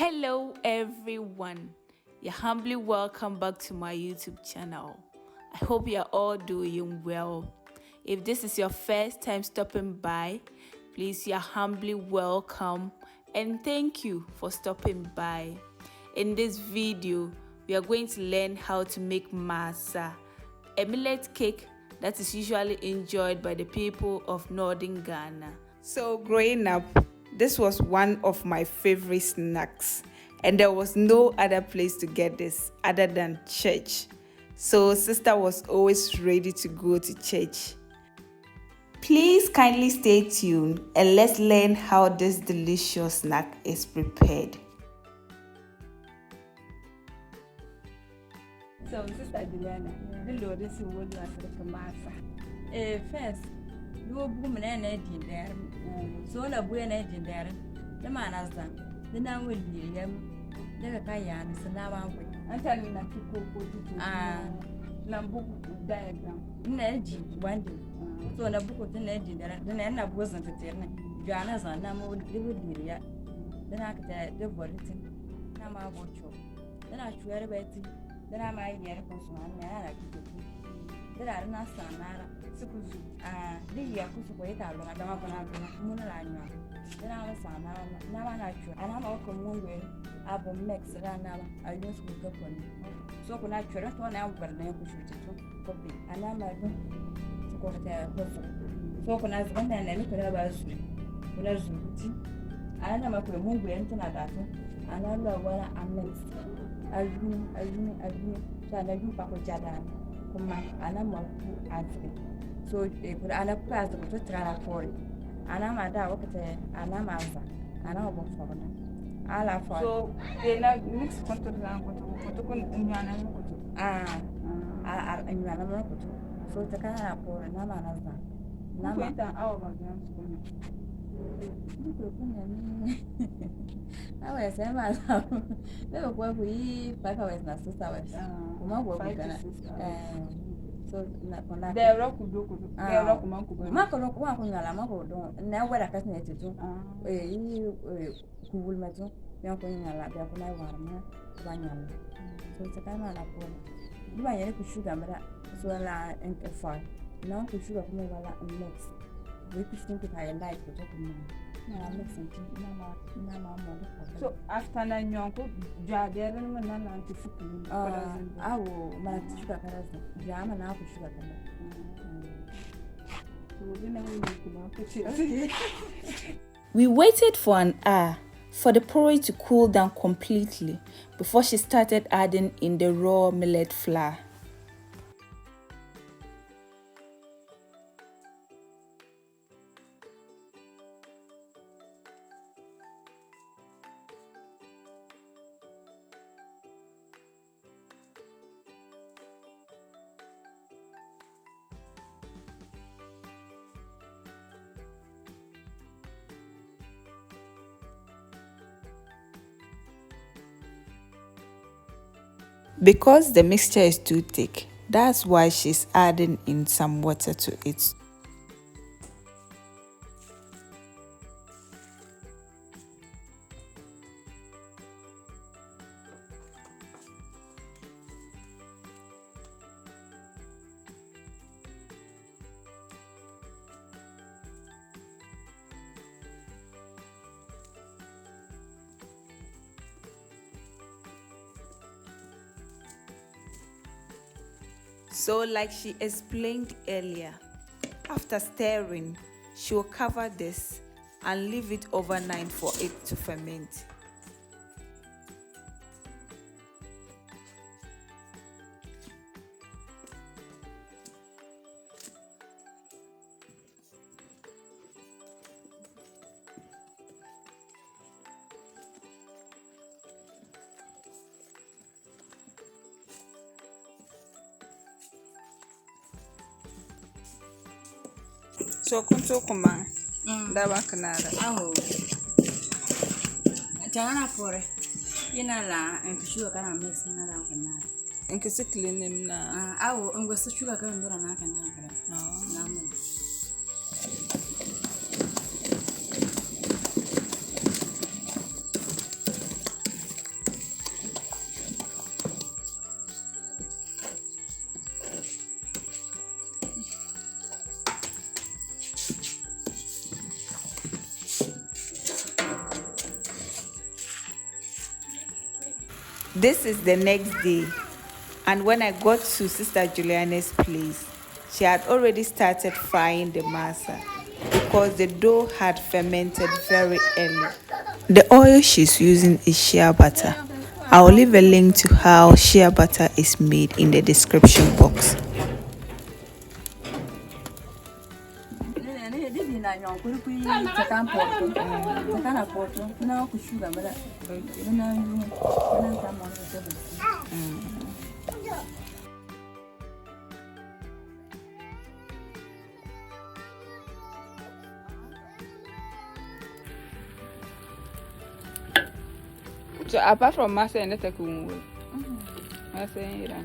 Hello everyone, you're humbly welcome back to my YouTube channel. I hope you're all doing well. If this is your first time stopping by, please, you're humbly welcome and thank you for stopping by. In this video, we are going to learn how to make masa, a millet cake that is usually enjoyed by the people of northern Ghana. So growing up, this was one of my favorite snacks, and there was no other place to get this other than church. So sister was always ready to go to church. Please kindly stay tuned and let's learn how this delicious snack is prepared. So sister Juliana, the Lord is what you ask for masa. First, you woman and edging there. So la buena edging there. The man has done. The now will be the Kayan, so now I'm with. I'm telling you not to go to Lambu diagram. Nedgy, one day. So on a book of the nedgy there, then end up wasn't a turn. Joanna's on Namo would be yet. Then I could the bulletin. Now I watch you. Then I swear about it. Then I might get a person and I could. Then I don't know, Sukuzu. The Yakusu wait out when I don't have Moonline. Then I was on now I try. And I'm all common with Abba Mex and now I use with Gopon. So when I try one out, but I push it to copy. And I'm like, to go to the so when I was one and I look at about when I was I know my move went and I got and I know what I'm next. I do, so I do Papa Jadan. And I'm more asking. So they put an applause to try for it. And I'm at that, and I'm answer. And I'll go for them. I'll have fun. So they like mix content to go in so the kind of poor and I'm answer. Nama our I was saying myself. Never work we 5 hours, not 6 hours. So, the rock would do. Marco, now what I can do. Who will metal? Young queen, I like that when I want so it's a kind of do I have sugar, so I amplify. Now to sugar from over and mix. We could think if I like to talk so after 9 young could jar there and to food. I will like sugar jam and apple sugar. We waited for an hour for the porridge to cool down completely before she started adding in the raw millet flour. Because the mixture is too thick, that's why she's adding in some water to it. So like she explained earlier, after stirring, she will cover this and leave it overnight for it to ferment. So kunto kuma daba kanada. Oh. Jana for it. Ina la and sugar kana mix na la kana. Nkisi clean na. Awo ngwesa sugar kana ndora na kana kana. Na mo. This is the next day, and when I got to Sister Juliana's place, she had already started frying the masa because the dough had fermented very early. The oil she's using is shea butter. I'll leave a link to how shea butter is made in the description box. So apart from Masa and the Masa and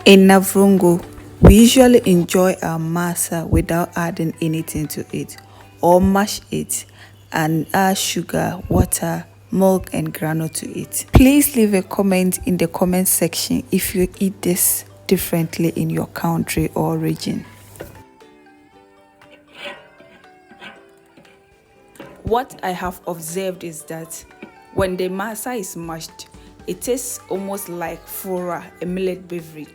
in Navrongo, we usually enjoy our masa without adding anything to it, or mash it and add sugar, water, milk and groundnut to it. Please leave a comment in the comment section if you eat this differently in your country or region. What I have observed is that when the masa is mashed, it tastes almost like fura, a millet beverage.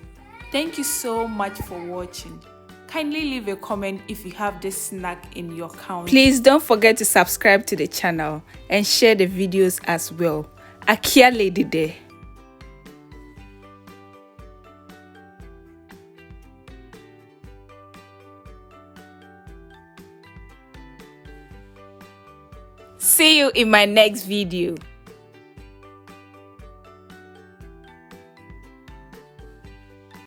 Thank you so much for watching. Kindly leave a comment if you have this snack in your country. Please don't forget to subscribe to the channel and share the videos as well. Akia Lady there. See you in my next video.